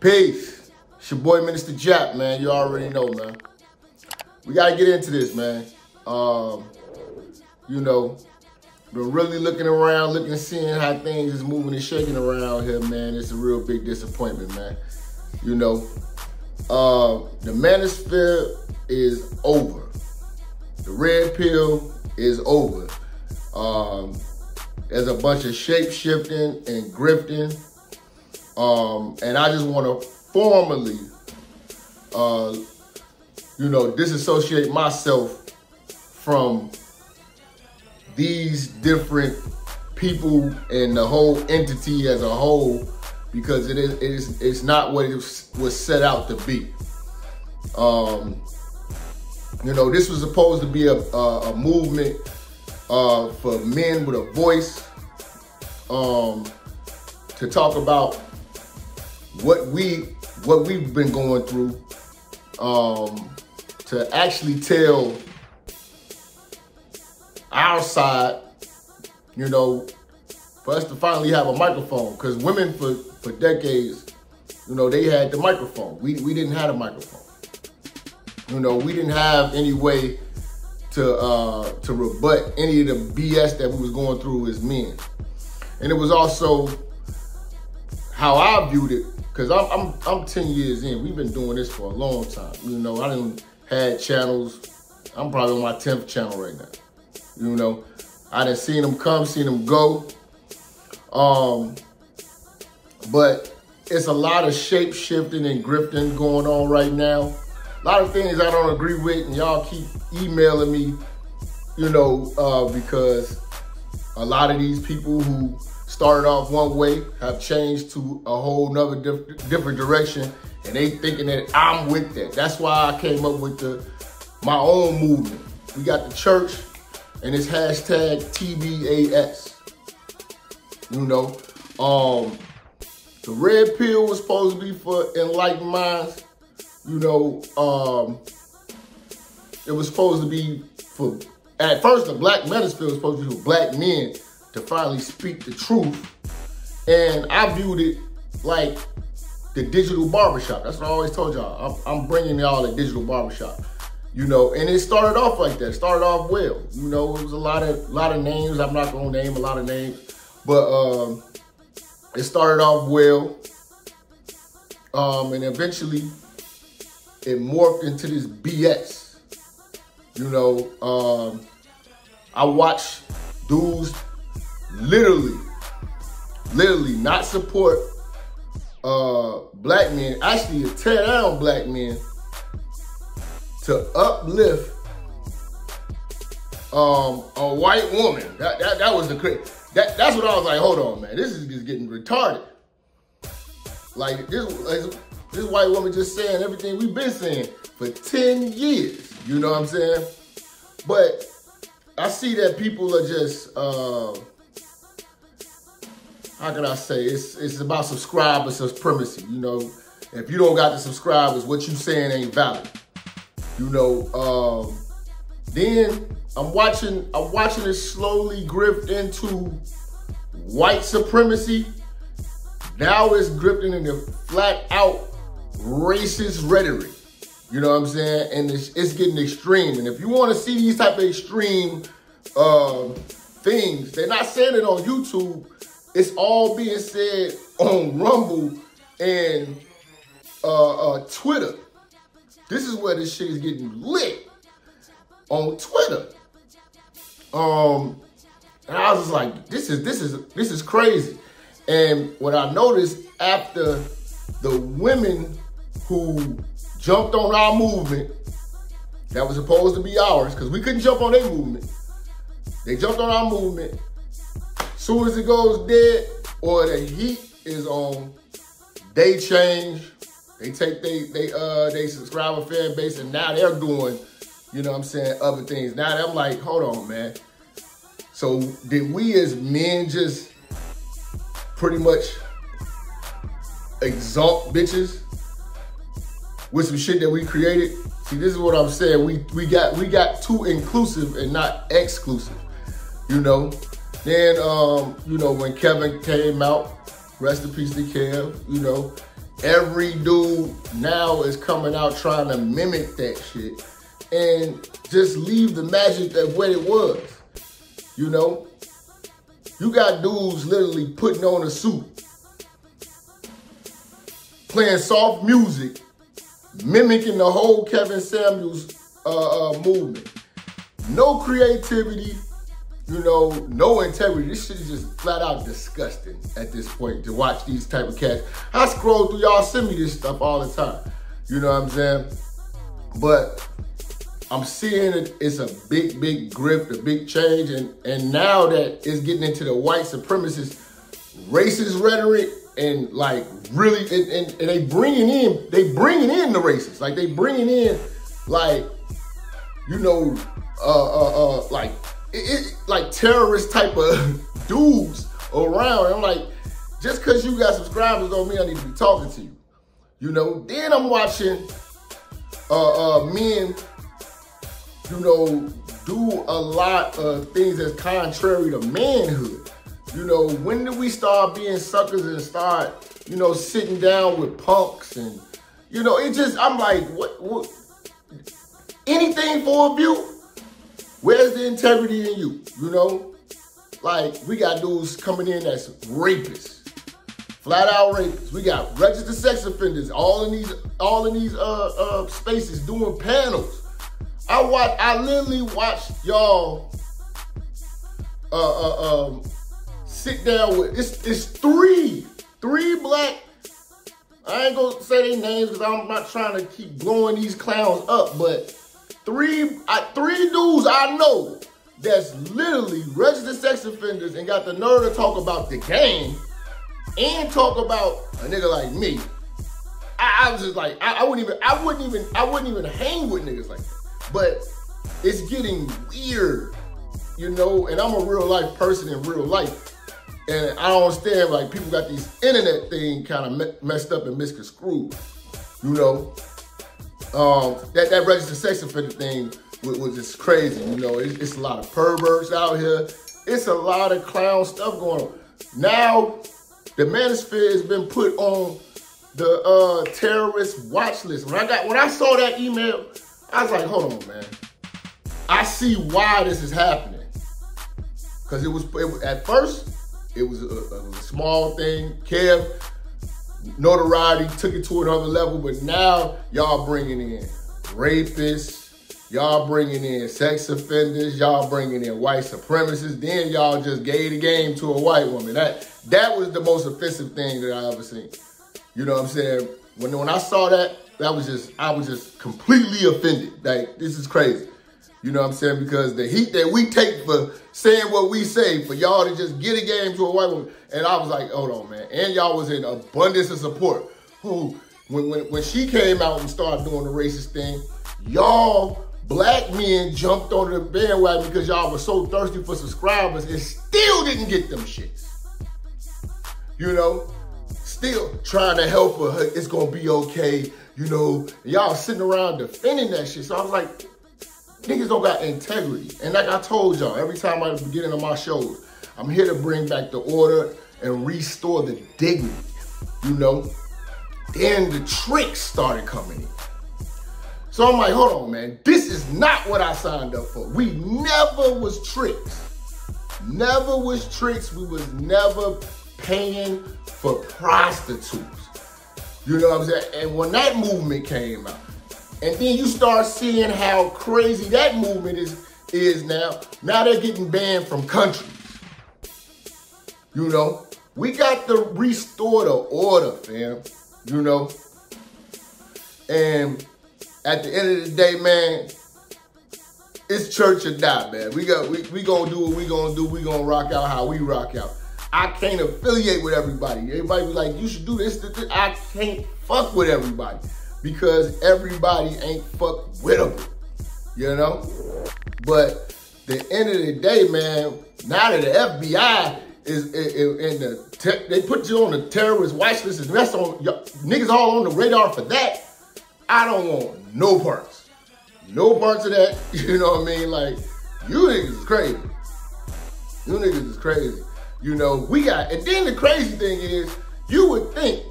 Peace. It's your boy, Minister Jap, man. You already know, man. We got to get into this, man. You know, been really looking around, seeing how things is moving and shaking around here, man. It's a real big disappointment, man. You know, the Manosphere is over. The red pill is over. There's a bunch of shape-shifting and grifting. And I just want to formally, disassociate myself from these different people and the whole entity as a whole, because it's not what it was set out to be. This was supposed to be a movement for men with a voice, to talk about what we've been going through, to actually tell our side, for us to finally have a microphone. Because women for decades, they had the microphone. We didn't have a microphone. We didn't have any way to rebut any of the BS that we was going through as men. And it was also how I viewed it, because I'm 10 years in. We've been doing this for a long time. I done had channels. I'm probably on my 10th channel right now. I done seen them come, seen them go. But it's a lot of shape shifting and grifting going on right now. A lot of things I don't agree with, and y'all keep emailing me, because a lot of these people who started off one way have changed to a whole nother different direction, and they thinking that I'm with that. That's why I came up with my own movement. We got the church, and it's hashtag TBAS. The red pill was supposed to be for enlightened minds. It was supposed to be for, at first, the black manosphere was supposed to be for black men to finally speak the truth. And I viewed it like the digital barbershop. That's what I always told y'all. I'm bringing y'all a digital barbershop. And it started off like that. It started off well. It was a lot of names. I'm not gonna name a lot of names, but it started off well. And eventually it morphed into this BS. I watched dudes literally not support black men, actually tear down black men to uplift a white woman. That was the crazy. That's what I was like, hold on, man, this is just getting retarded. Like this white woman just saying everything we've been saying for 10 years. You know what I'm saying? But I see that people are just, how can I say? It's about subscriber supremacy. If you don't got the subscribers, what you saying ain't valid. Then I'm watching it slowly grift into white supremacy. Now it's grifting into flat out racist rhetoric. You know what I'm saying? And it's getting extreme. And if you want to see these type of extreme things, they're not saying it on YouTube. It's all being said on Rumble and Twitter. This is where this shit is getting lit, on Twitter. And I was just like, this is crazy. And what I noticed after the women who jumped on our movement that was supposed to be ours, because we couldn't jump on their movement. They jumped on our movement. Soon as it goes dead or the heat is on, they change. They take they subscriber fan base, and now they're doing, other things. Now I'm like, hold on, man. So did we as men just pretty much exalt bitches with some shit that we created? See, this is what I'm saying. We got too inclusive and not exclusive. Then when Kevin came out, rest in peace to Kev, every dude now is coming out trying to mimic that shit and just leave the magic of what it was. You know? You got dudes literally putting on a suit, playing soft music, mimicking the whole Kevin Samuels movement. No creativity, you know, no integrity. This shit is just flat out disgusting at this point to watch these type of cats. I scroll through, y'all send me this stuff all the time. You know what I'm saying? But I'm seeing it's a big, big grift, a big change. And now that it's getting into the white supremacist, racist rhetoric, and like really, and they bringing in the racists. Like they bringing in like, you know, like terrorist type of dudes around. And I'm like, just because you got subscribers don't mean I need to be talking to you. You know, then I'm watching men, you know, do a lot of things that's contrary to manhood. You know, when did we start being suckers and start, you know, sitting down with punks and, you know, it just, I'm like, what anything for a view? Where's the integrity in you? You know, like we got dudes coming in that's rapists, flat out rapists. We got registered sex offenders all in these spaces doing panels. I literally watched y'all sit down with it's three black. I ain't gonna say their names because I'm not trying to keep blowing these clowns up, but three dudes I know that's literally registered sex offenders and got the nerve to talk about the game and talk about a nigga like me. I was just like, I wouldn't even hang with niggas like that. But it's getting weird, you know, and I'm a real life person in real life. And I don't understand, like, people got these internet thing kind of messed up and misconstrued, you know. That registered sex offender thing was just crazy, you know. It's a lot of perverts out here. It's a lot of clown stuff going on. Now, the Manosphere has been put on the terrorist watch list. When I saw that email, I was like, hold on, man. I see why this is happening. Because it was at first, it was a small thing. Kev, notoriety, took it to another level, but now y'all bringing in rapists, y'all bringing in sex offenders, y'all bringing in white supremacists, then y'all just gave the game to a white woman. That was the most offensive thing that I ever seen. You know what I'm saying? When I saw that, I was just completely offended. Like, this is crazy. You know what I'm saying? Because the heat that we take for saying what we say, for y'all to just get a game to a white woman, and I was like, hold on, man. And y'all was in abundance of support. When she came out and started doing the racist thing, y'all black men jumped on the bandwagon because y'all were so thirsty for subscribers and still didn't get them shits. You know? Still trying to help her. It's gonna be okay. You know, y'all sitting around defending that shit. So I was like, niggas don't got integrity. And like I told y'all, every time I was beginning of my shows, I'm here to bring back the order and restore the dignity, you know? Then the tricks started coming in. So I'm like, hold on, man. This is not what I signed up for. We never was tricks. Never was tricks. We was never paying for prostitutes. You know what I'm saying? And when that movement came out, and then you start seeing how crazy that movement is now. Now they're getting banned from countries. You know? We got to restore the order, fam. You know? And at the end of the day, man, it's church or die, man. We gonna do what we gonna do. We gonna rock out how we rock out. I can't affiliate with everybody. Everybody be like, you should do this. I can't fuck with everybody. Because everybody ain't fuck with them, you know? But the end of the day, man, now that the FBI is in they put you on the terrorist watch list, and that's on, niggas all on the radar for that, I don't want no parts. No parts of that, you know what I mean? Like, you niggas is crazy. You niggas is crazy. You know, and then the crazy thing is, you would think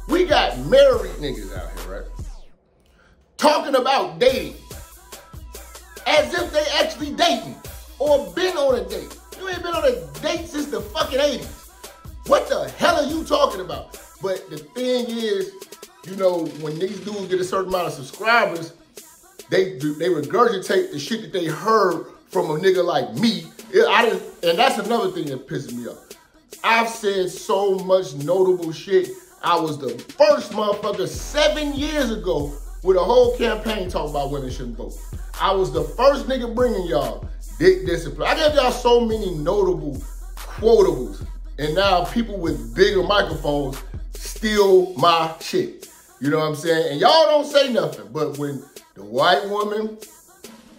We got married niggas out here, right? Talking about dating. As if they actually dating or been on a date. You ain't been on a date since the fucking 80s. What the hell are you talking about? But the thing is, you know, when these dudes get a certain amount of subscribers, they regurgitate the shit that they heard from a nigga like me. And that's another thing that pisses me off. I've said so much notable shit. I was the first motherfucker 7 years ago with a whole campaign talking about women shouldn't vote. I was the first nigga bringing y'all dick discipline. I gave y'all so many notable quotables. And now people with bigger microphones steal my shit. You know what I'm saying? And y'all don't say nothing. But when the white woman,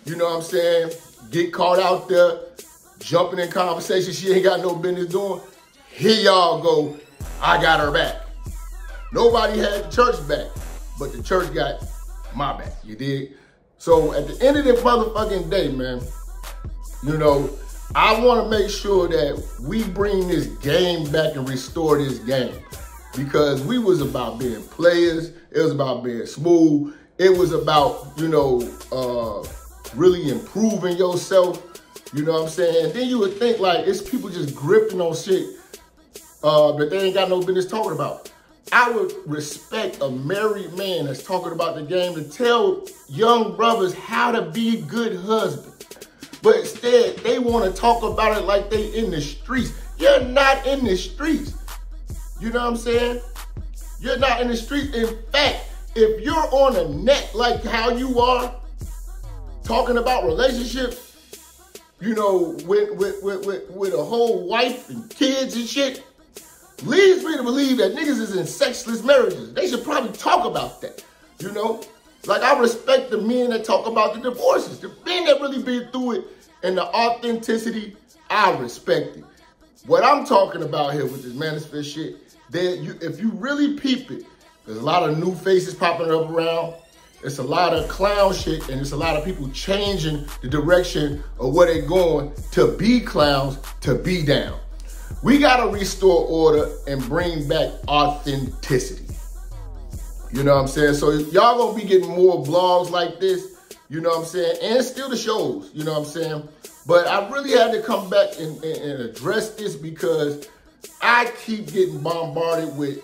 you know what I'm saying, get caught out there jumping in conversation she ain't got no business doing, here y'all go, I got her back. Nobody had the church back, but the church got my back, you dig? So at the end of the motherfucking day, man, you know, I want to make sure that we bring this game back and restore this game. Because we was about being players, it was about being smooth, it was about, you know, really improving yourself, you know what I'm saying? And then you would think like, it's people just grifting on shit that they ain't got no business talking about. I would respect a married man that's talking about the game to tell young brothers how to be a good husband. But instead, they want to talk about it like they in the streets. You're not in the streets. You know what I'm saying? You're not in the streets. In fact, if you're on a net like how you are, talking about relationships, you know, with a whole wife and kids and shit, leads me to believe that niggas is in sexless marriages. They should probably talk about that, you know? Like, I respect the men that talk about the divorces. The men that really been through it and the authenticity, I respect it. What I'm talking about here with this Manosphere shit, if you really peep it, there's a lot of new faces popping up around. It's a lot of clown shit, and it's a lot of people changing the direction of where they're going to be clowns, to be down. We gotta restore order and bring back authenticity. You know what I'm saying? So y'all gonna be getting more vlogs like this, you know what I'm saying? And still the shows, you know what I'm saying? But I really had to come back and address this because I keep getting bombarded with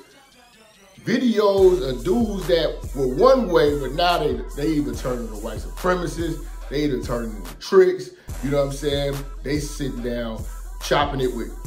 videos of dudes that were one way, but now they either turn into white supremacists, they either turn into tricks, you know what I'm saying? They sitting down, chopping it with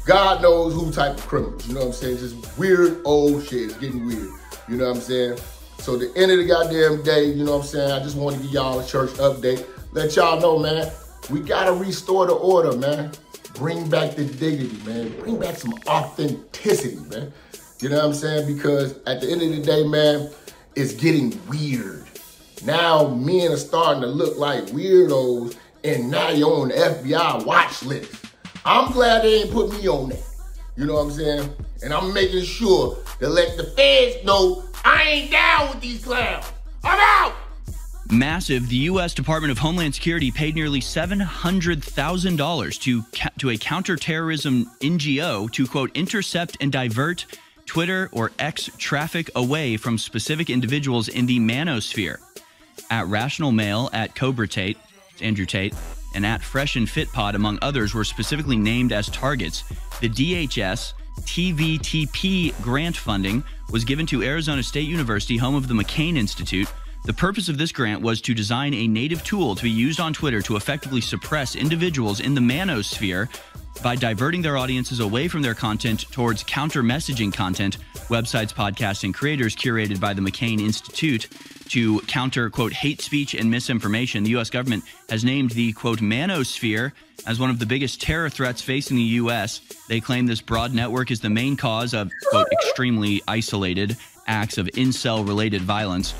God knows who type of criminals, you know what I'm saying? Just weird old shit, it's getting weird, you know what I'm saying? So the end of the goddamn day, you know what I'm saying? I just want to give y'all a church update. Let y'all know, man, we gotta restore the order, man. Bring back the dignity, man. Bring back some authenticity, man. You know what I'm saying? Because at the end of the day, man, it's getting weird. Now men are starting to look like weirdos, and now you're on the FBI watch list. I'm glad they ain't put me on that. You know what I'm saying? And I'm making sure to let the feds know I ain't down with these clowns. I'm out! Massive. The U.S. Department of Homeland Security paid nearly $700,000 to a counterterrorism NGO to, quote, intercept and divert Twitter or X traffic away from specific individuals in the Manosphere. At Rational Mail, at Cobra Tate, Andrew Tate, and at Fresh and Fit Pod, among others, were specifically named as targets. The DHS TVTP grant funding was given to Arizona State University, home of the McCain Institute. The purpose of this grant was to design a native tool to be used on Twitter to effectively suppress individuals in the Manosphere by diverting their audiences away from their content towards counter-messaging content, websites, podcasts, and creators curated by the McCain Institute to counter, quote, hate speech and misinformation. The U.S. government has named the, quote, Manosphere as one of the biggest terror threats facing the U.S. They claim this broad network is the main cause of, quote, extremely isolated acts of incel-related violence.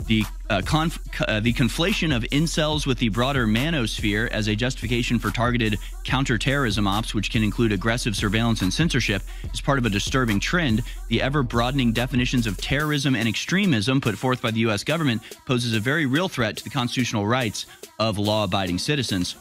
The conflation of incels with the broader Manosphere as a justification for targeted counterterrorism ops, which can include aggressive surveillance and censorship, is part of a disturbing trend. The ever-broadening definitions of terrorism and extremism put forth by the U.S. government poses a very real threat to the constitutional rights of law-abiding citizens.